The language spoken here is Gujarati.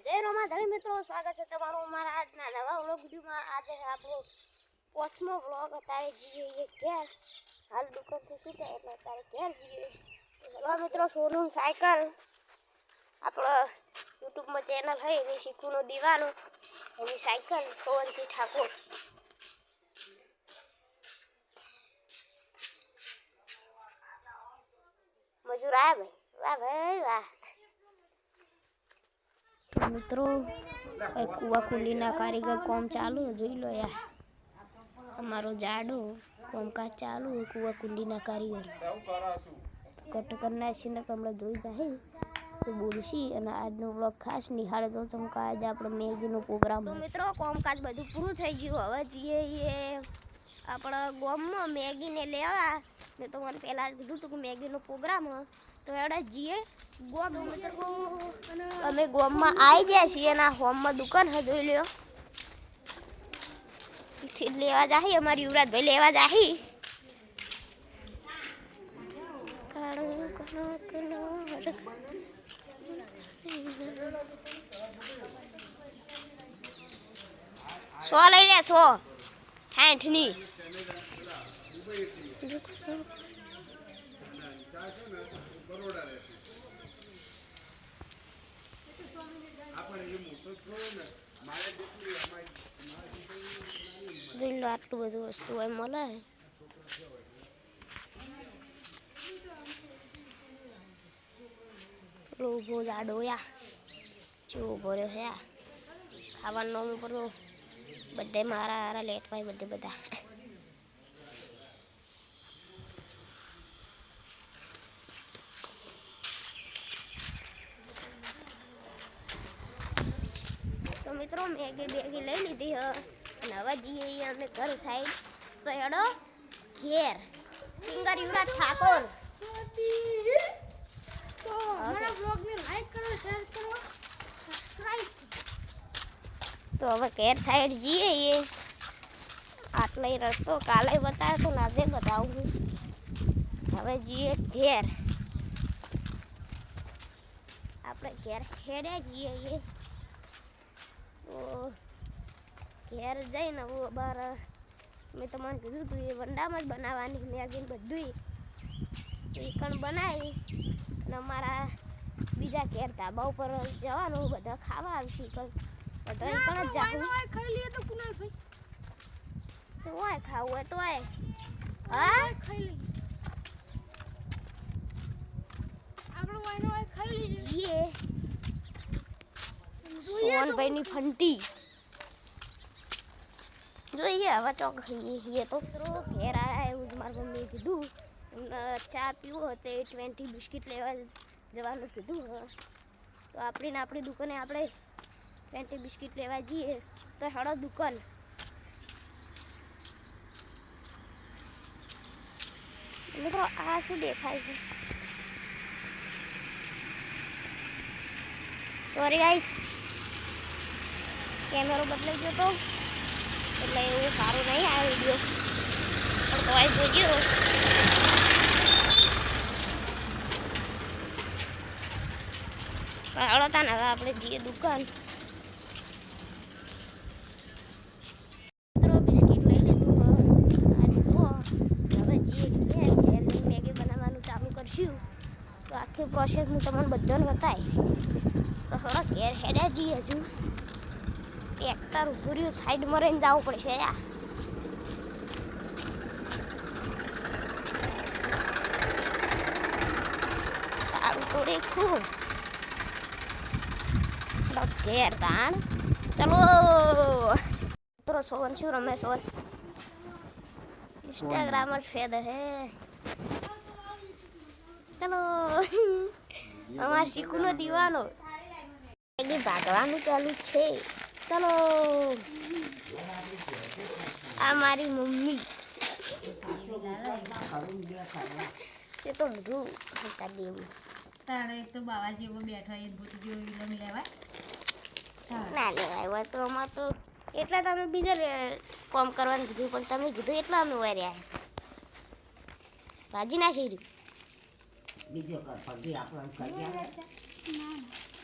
જય રોમાધણી મિત્રો, સ્વાગત છે તમારું અમારા આજના નવા વ્લોગ વિડીયોમાં। આજે આપણો 5મો વ્લોગ। અત્યારે જઈએ ઘેર, હાલ દુકાનથી છૂટ્યા એટલે અત્યારે ઘેર જઈએ। ચલો મિત્રો, સોનું સાયકલ આપણો યુટ્યુબમાં ચેનલ છે એની શીખુનો દીવાનો, એની સાયકલ સોવનસિંહ ઠાકોર। મજૂર આવ્યા ભાઈ, વાહ ભાઈ વાહ। મિત્રો કુવા કુંડીના કારીગર કોમ ચાલુ, જોઈ લો યાર। અમારો જાડો કોમકાજ ચાલુ, કુવા કુંડીના કારીગર કટ કરના છે ને હમણાં જોઈ જાય તો બોલશી। અને આજનો વ્લોગ ખાસ નિહાળે તો ચમકા આજે આપણે મેગીનો પ્રોગ્રામ। તો મિત્રો કોમકાજ બધું પૂરું થઈ ગયું, હવે જઈએ આપણા ગામમાં મેગીને લેવા। મેં તો મને પહેલાં કીધું હતું કે મેગીનો પ્રોગ્રામ હોય તો એડા જઈએ ગોમ। અમે ગોમમાં આવી ગયા છીએ, ના હોમમાં દુકાન છે જોઈ લ્યો, લેવા જાહી અમારી યુવરાજભાઈ લેવા જાહી। સો લઈ લે, 160 ની। જોઈ લો આટલું બધું વસ્તુ હોય મળે। ઉભો જાડો યા ચેવો ઉભો રહ્યો છે, ખાવાનું ઉપર તો બધે મારા હારા લેટવાય બધે બધા। તો મિત્રો મેગી બેગી લઈ લીધી હ, અને હવે જઈએ અમે ઘર સાઈડ। તો હેડો ઘેર, સિંગર યુવરાજ ઠાકોર। અમારા બ્લોગને લાઈક કરો, શેર કરો, સબસ્ક્રાઇબ। તો હવે ઘેર સાઈડ જઈએ, આટલો રસ્તો કાલે બતાવ્યો તો આજે બતાવું। હવે જઈએ ઘેર, આપણે ઘેર ખેડે જઈએ। તો ઘેર જઈને બાર મેં તમને કીધું હતું એ વંડામાં જ બનાવવાની મેગી બધું એ કણ બનાવી, અને અમારા બીજા ઘેર ધાબા ઉપર જવાનું, બધા ખાવા આવશે। બધા કણ જ જાવું ખાઈ લઈએ તો કુનાલભાઈ તો હોય ખાવું હોય તો હોય, હા ખાઈ લઈએ આપણે વાયનો હોય ખાઈ લઈએ। સોનભાઈની ફંટી જોઈએ હવે ચોક ખાઈએ। તો ઘેર આવ્યા એવું જ મારા મમ્મીએ કીધું, ચા પીવો હતો 20 બિસ્કિટ લેવા જવાનું કીધું હ। તો આપણી દુકાને આપણે 20 બિસ્કિટ લેવા જઈએ। તો હેડો દુકાન। મિત્રો આ શું દેખાય છે? સોરી ગાઈસ, કેમેરો બદલાઈ ગયો તો એટલે એવું સારું નહીં આ વિડીયો, પણ તો આવી જોજો। હાલો તા ને હવે આપણે જઈએ દુકાન। બિસ્કિટ લઈ લીધું, આ લીધું, હવે જઈએ ઘેર મેગી બનાવવાનું ચાલુ કરશું। તો આખી પ્રોસેસ હું તમને બધાને બતાવી। તો થોડા ઘેર હેડ્યા જઈએ, હજુ ટ્રેક્ટર ઉભું રહ્યું, સાઈડમાં રહીને જવું પડશે યાર। તારું તો રેખું ઘેર તાણ ચલો। મિત્રો સોવન શું રમે? સોવન इंस्टाग्राम જ ફેદ હે। ચલો અમાર શીખુનો દીવાનો ભાગવાનું ચાલુ છે। ચલો આ મારી મમ્મી, એ તો બધું હતા દેવ તાણે એક તો બાવા જેવો બેઠો એ ભૂત જેવો વિલમ લેવાય ના લેવાય હોય તો અમાર તો એટલે તમે બીજા કોમ કરવાનું કીધું, પણ તમે કીધું એટલે અમે હોય રહ્યા ભાજી ના શીરી બીજો કર પગી આપણને કરી